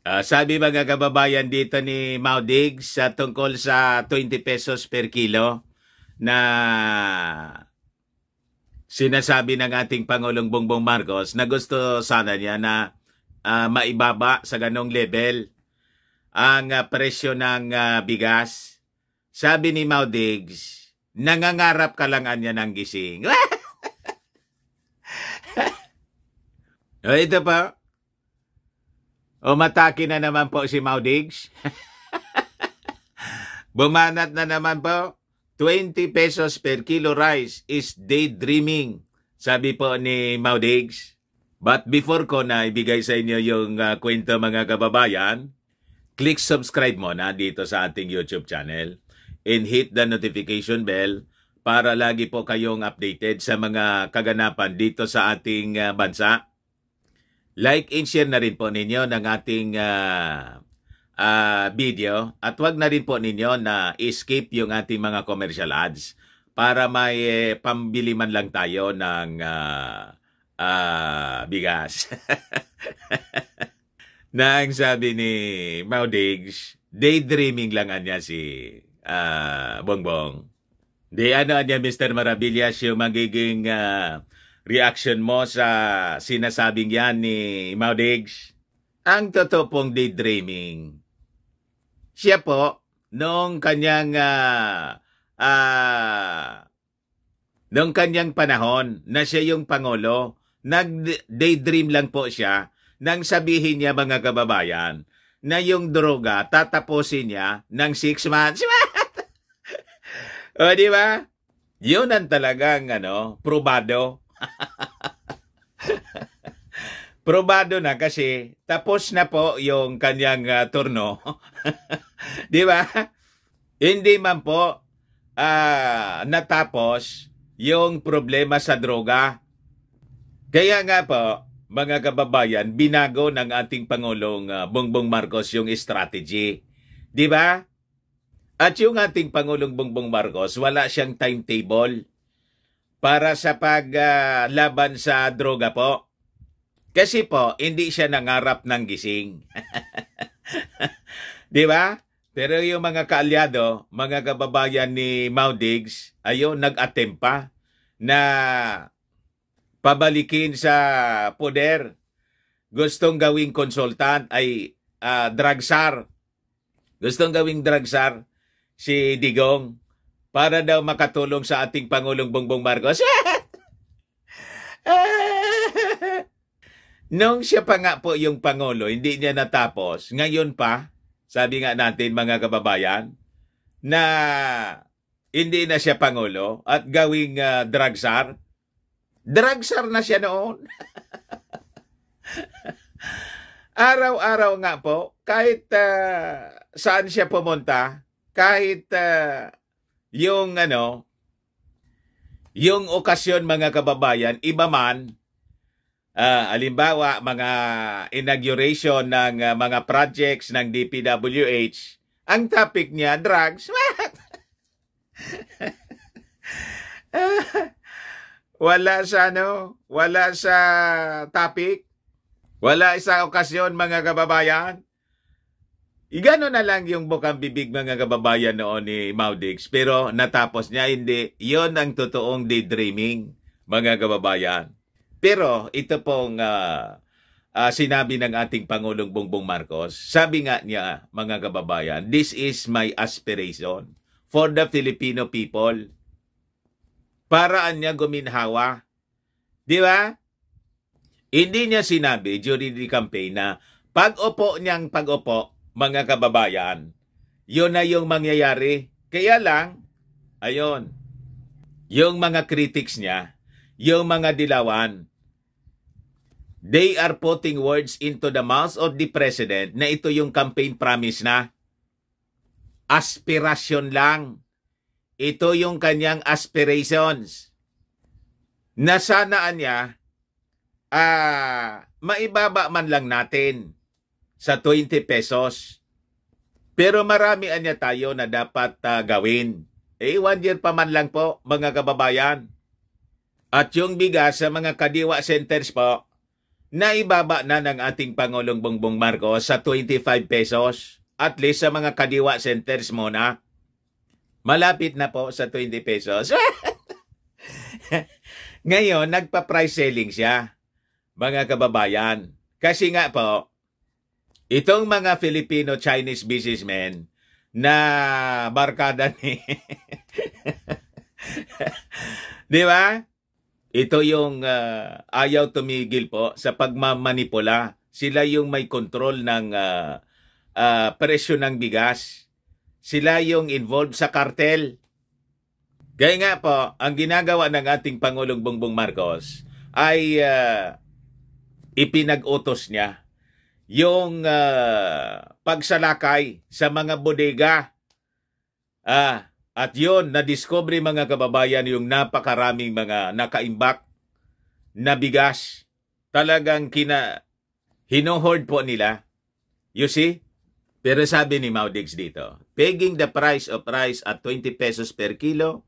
Sabi mga kababayan dito ni Maudigs sa tungkol sa 20 pesos per kilo na sinasabi ng ating Pangulong Bongbong Marcos na gusto sana niya na maibaba sa ganong level ang presyo ng bigas. Sabi ni Maudigs, nangangarap ka lang anya ng gising. Ito pa. Umatake na naman po si Maudigs. Bumanat na naman po. 20 pesos per kilo rice is daydreaming, sabi po ni Maudigs. But before ko na ibigay sa inyo yung kwento mga kababayan, click subscribe muna dito sa ating YouTube channel and hit the notification bell para lagi po kayong updated sa mga kaganapan dito sa ating bansa. Like and share na rin po ninyo ng ating video at wag na rin po ninyo na skip yung ating mga commercial ads para may pambili man lang tayo ng bigas. Nang sabi ni Maudigs, daydreaming lang anya si Bongbong. Di ano anya Mr. Maravillas yung magiging reaction mo sa sinasabing yan ni Maudigs? Ang totoo pong daydreaming, siya po, nung kanyang panahon na siya yung Pangulo, nag-daydream lang po siya nang sabihin niya mga kababayan na yung droga tatapusin niya ng 6 months. O di ba? Yun ang talagang probado. Probado na kasi tapos na po yung kanyang turno. Di ba? Hindi man po natapos yung problema sa droga. Kaya nga po, mga kababayan, binago ng ating Pangulong Bongbong Marcos yung strategy. Di ba? At yung ating Pangulong Bongbong Marcos, wala siyang timetable para sa paglaban sa droga po. Kasi po, hindi siya nangarap ng gising. Di ba? Pero yung mga kaalyado, mga kababayan ni Maudigs, ayun, nag-attempt pa na pabalikin sa poder. Gustong gawing consultant ay dragsar. Gustong gawing dragsar si Digong para daw makatulong sa ating Pangulong Bongbong Marcos. Nung siya pa nga po yung Pangulo, hindi niya natapos. Ngayon pa, sabi nga natin mga kababayan, na hindi na siya Pangulo at gawing dragsar. Dragsar na siya noon. Araw-araw nga po, kahit saan siya pumunta, kahit yung okasyon mga kababayan, iba man, halimbawa, mga inauguration ng mga projects ng DPWH, ang topic niya, drugs. Wala sa topic, wala sa okasyon mga kababayan. Igano na lang yung bukang bibig mga kababayan noon ni Maudigs, pero natapos niya, hindi. Yon ang totoong daydreaming mga kababayan. Pero ito pong sinabi ng ating Pangulong Bongbong Marcos, sabi nga niya mga kababayan, this is my aspiration for the Filipino people. Paraan niya guminhawa. Di ba? Hindi niya sinabi during the campaign na pag-upo, mga kababayan, yun na yung mangyayari. Kaya lang, ayon, yung mga critics niya, yung mga dilawan, they are putting words into the mouth of the president na ito yung campaign promise na. Aspirasyon lang. Ito yung kanyang aspirations. Na sanaan niya, maibaba man lang natin sa 20 pesos. Pero marami anya tayo na dapat gawin. 1 year pa man lang po, mga kababayan. At yung bigas sa mga kadiwa centers po, naibaba na ng ating Pangulong Bongbong Marcos sa 25 pesos. At least sa mga kadiwa centers muna. Malapit na po sa 20 pesos. Ngayon, nagpa-price selling siya, mga kababayan. Kasi nga po, itong mga Filipino-Chinese businessmen na barkada ni... Di ba? Ito yung ayaw tumigil po sa pagmamanipula. Sila yung may control ng presyo ng bigas. Sila yung involved sa kartel. Kaya nga po, ang ginagawa ng ating Pangulong Bongbong Marcos ay ipinag-utos niya yung pagsalakay sa mga bodega. At yun, na-discover mga kababayan yung napakaraming mga nakaimbak na bigas. Talagang hinohoard po nila. You see? Pero sabi ni Maudigs dito, pegging the price of rice at 20 pesos per kilo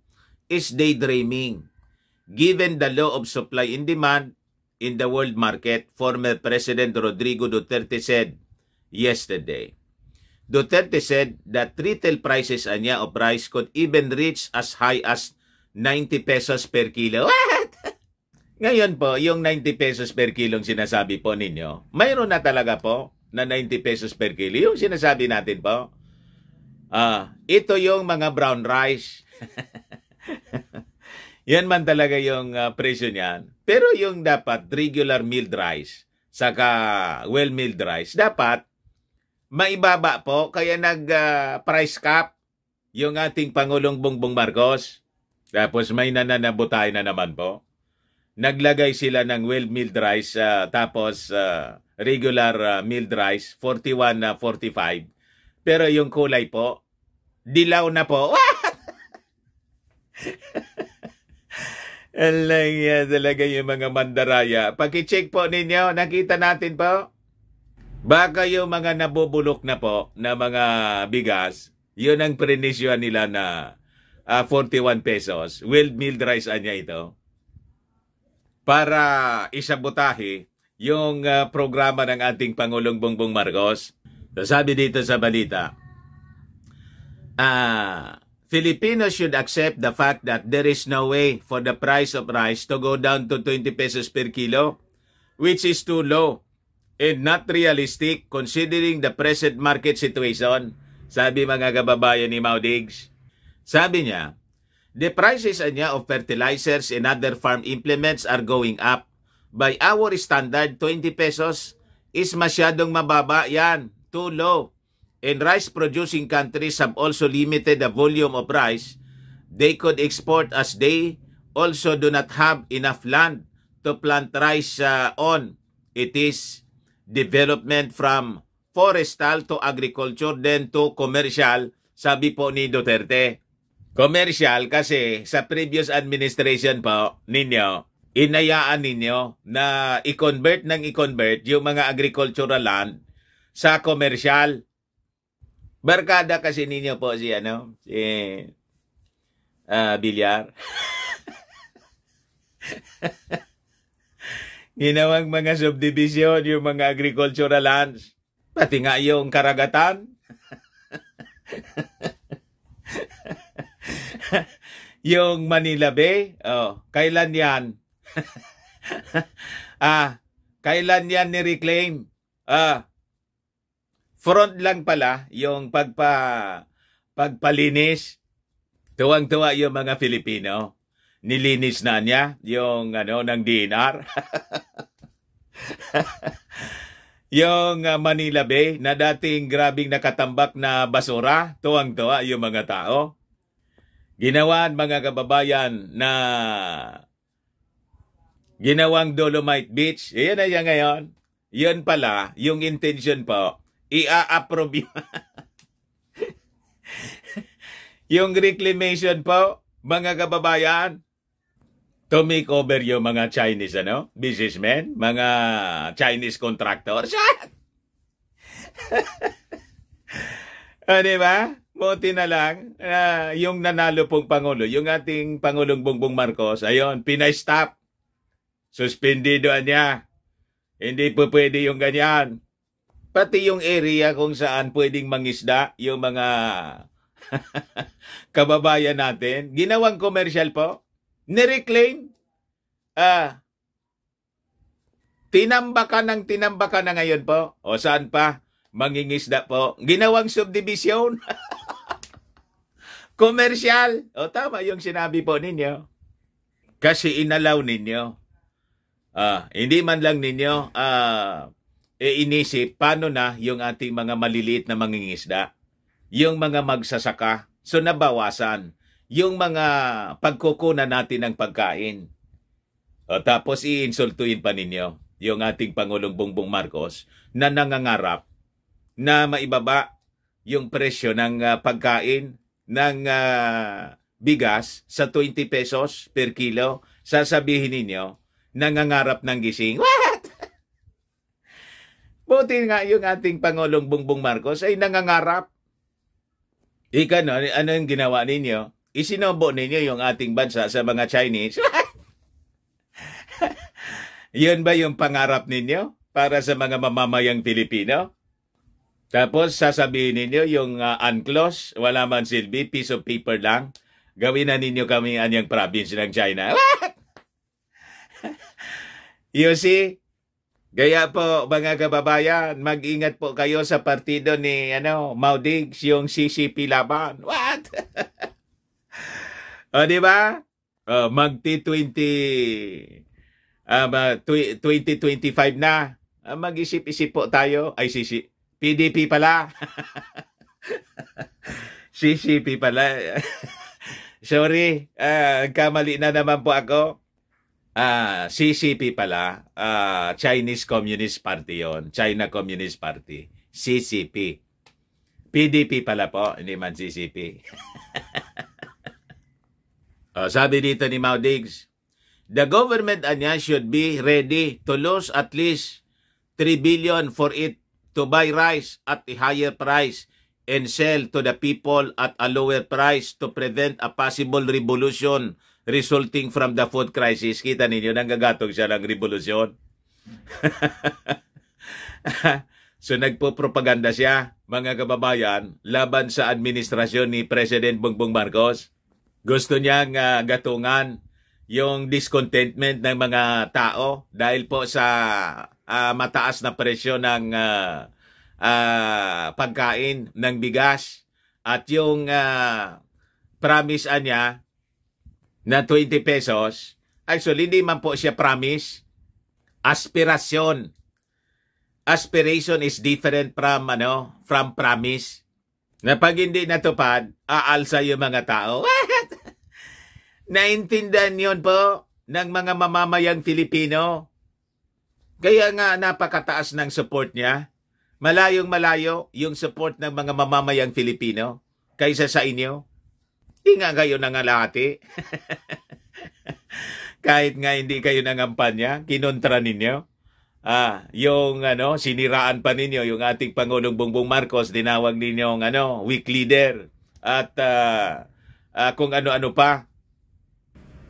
is daydreaming. Given the law of supply and demand in the world market, former President Rodrigo Duterte said yesterday. Duterte said that retail prices anya of rice could even reach as high as 90 pesos per kilo. What? Ngayon po, yung 90 pesos per kilo sinasabi po ninyo, mayroon na talaga po na 90 pesos per kilo. Yung sinasabi natin po, ito yung mga brown rice. Yan man talaga yung presyo niyan. Pero yung dapat regular milled rice, saka well-milled rice, dapat maibaba po. Kaya nag-price cap yung ating Pangulong Bongbong Marcos. Tapos may nananabutay na naman po. Naglagay sila ng well-milled rice, tapos regular milled rice, 41 na 45. Pero yung kulay po, dilaw na po. Alang talaga yung mga mandaraya. Paki-check po ninyo, nakita natin po. Baka yung mga nabubulok na po na mga bigas, yun ang prenisyon nila na 41 pesos. Well-milled rice anya ito. Para isabotahe yung programa ng ating Pangulong Bongbong Marcos. Sabi dito sa balita, Filipinos should accept the fact that there is no way for the price of rice to go down to 20 pesos per kilo, which is too low and not realistic considering the present market situation. Sabi mga kababayan ni Maudigs. Sabi niya, the prices of fertilizers and other farm implements are going up. By our standard, 20 pesos is masyadong mababa yan, too low. And rice-producing countries have also limited the volume of rice they could export as they also do not have enough land to plant rice on. It is development from forestal to agriculture then to commercial, sabi po ni Duterte. Commercial kasi sa previous administration po ninyo, inayaan ninyo na i-convert yung mga agricultural land sa commercial. Barkada kasi ninyo po si Bilyar. Ginawang mga subdivision yung mga agricultural lands. Pati nga yung karagatan. Yung Manila Bay, kailan yan? Kailan yan ni-reclaim? Front lang pala yung pagpalinis. Tuwang-tuwa yung mga Filipino. Nilinis na niya yung ng DNR. Yung Manila Bay na dating grabing nakatambak na basura, tuwang-tuwa yung mga tao. Ginawan mga kababayan na ginawang Dolomite Beach. Iyan na siya ngayon. Yun pala, yung intention po, i-approve yung reclamation po, mga kababayan, to make over yung mga Chinese businessmen, mga Chinese contractors. Diba? Buti na lang, yung nanalo pong Pangulo, yung ating Pangulong Bongbong Marcos, ayun, pinay-stop. Suspendido niya Hindi po pwede yung ganyan. Pati yung area kung saan pwedeng mangisda, yung mga kababayan natin, ginawang commercial po, nireclaim, tinambakan na ngayon po. O saan pa? Mangingisda po. Ginawang subdivision. Commercial. O tama yung sinabi po ninyo. Kasi inalaw ninyo. Hindi man lang ninyo inisip paano na yung ating mga maliliit na mangingisda. Yung mga magsasaka. So nabawasan. Yung mga pagkukunan natin ng pagkain. Tapos iinsultuin pa ninyo yung ating Pangulong Bongbong Marcos na nangangarap na maibaba yung presyo ng pagkain ng bigas sa 20 pesos per kilo. Sasabihin ninyo, nangangarap ng gising. What? Buti nga yung ating Pangulong Bongbong Marcos ay nangangarap. Ano yung ginawa ninyo? Isinobo ninyo yung ating bansa sa mga Chinese. Yun ba yung pangarap ninyo para sa mga mamamayang Pilipino? Tapos sasabihin ninyo yung UNCLOS, wala man silbi, piece of paper lang. Gawin na ninyo kami anyang province ng China. You see? Gaya po mga kababayan, mag-ingat po kayo sa partido ni Maudigs, yung CCP laban. What? O di ba? Magti-20 2025 na. Mag-isip-isip po tayo. Ay, PDP pala. CCP pala. Sorry, kamali na naman po ako. CCP pala. Chinese Communist Party yon. China Communist Party. CCP. PDP pala po, hindi man CCP. Sabi dito ni Maudigs, the government should be ready to lose at least 3 billion for it to buy rice at a higher price and sell to the people at a lower price to prevent a possible revolution resulting from the food crisis. Kita ninyo, nanggagatog siya ng revolusyon. So nagpo-propaganda siya, mga kababayan, laban sa administrasyon ni President Bongbong Marcos. Gusto niyang gatungan yung discontentment ng mga tao dahil po sa mataas na presyo ng pagkain ng bigas at yung promise niya na 20 pesos, actually hindi man po siya promise, aspirasyon. Aspiration is different from promise. Na pag hindi natupad, aalsa yung mga tao. Naintindihan yun po ng mga mamamayang Filipino. Kaya nga napakataas ng support niya. Malayong malayo yung support ng mga mamamayang Filipino kaysa sa inyo. Hindi nga kayo nangalati. Kahit nga hindi kayo nangampanya, kinontra ninyo. Yung siniraan pa ninyo yung ating Pangulong Bongbong Marcos, dinawag ninyo weak leader at kung ano-ano pa.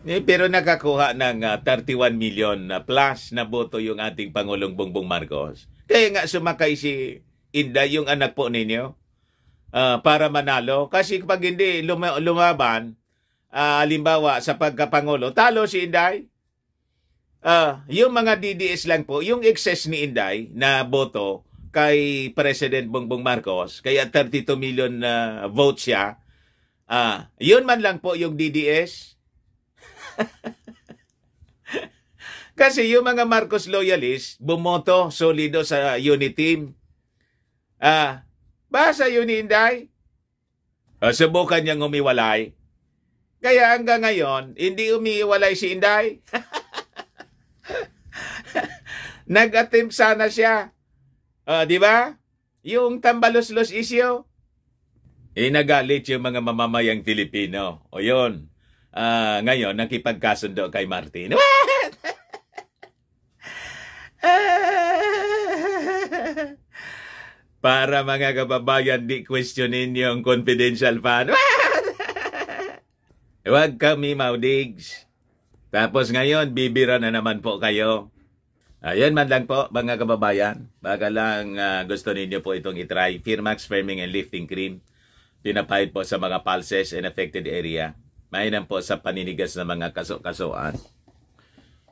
Pero nakakuha ng 31 million plus na boto yung ating Pangulong Bongbong Marcos. Kaya nga sumakay si Inday, yung anak po ninyo, para manalo. Kasi pag hindi lumaban, halimbawa sa pagkapangulo, talo si Inday. Yung mga DDS lang po, yung excess ni Inday na boto kay President Bongbong Marcos, kaya 32 million votes siya, yun man lang po yung DDS. Kasi yung mga Marcos loyalists, bumoto solido sa unit team. Basa yun ni Inday. Subukan niyang umiwalay. Kaya hanggang ngayon, hindi umiwalay si Inday. Nag-attempt sana siya. Di ba? Yung tambalos-los issue. Nagalit yung mga mamamayang Filipino. O yun. Ngayon, nakipagkasundo kay Martin. Para mga kababayan, di questionin yung confidential fund. Huwag kami Maudigs. Tapos ngayon, bibira na naman po kayo. Ayan man lang po mga kababayan. Baka lang gusto ninyo po itong itry. Firmax Firming and Lifting Cream. Pinapahid po sa mga pulses and affected area. Mainam po sa paninigas ng mga kaso-kasuan.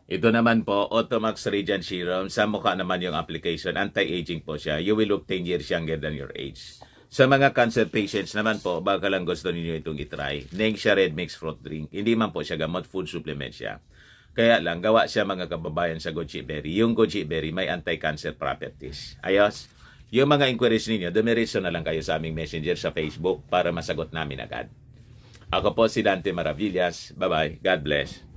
Ito naman po, Automax Radiant Serum. Sa mukha naman yung application. Anti-aging po siya. You will look 10 years younger than your age. Sa mga cancer patients naman po, baka lang gusto ninyo itong itry. Nengxia Red Mix Fruit Drink. Hindi man po siya gamot, food supplement siya. Kaya lang, gawa siya mga kababayan sa goji berry. Yung goji berry may anti-cancer properties. Ayos. Yung mga inquiries ninyo, dumiretso na lang kayo sa aming messenger sa Facebook para masagot namin agad. Ako po si Dante Maravillas. Bye-bye. God bless.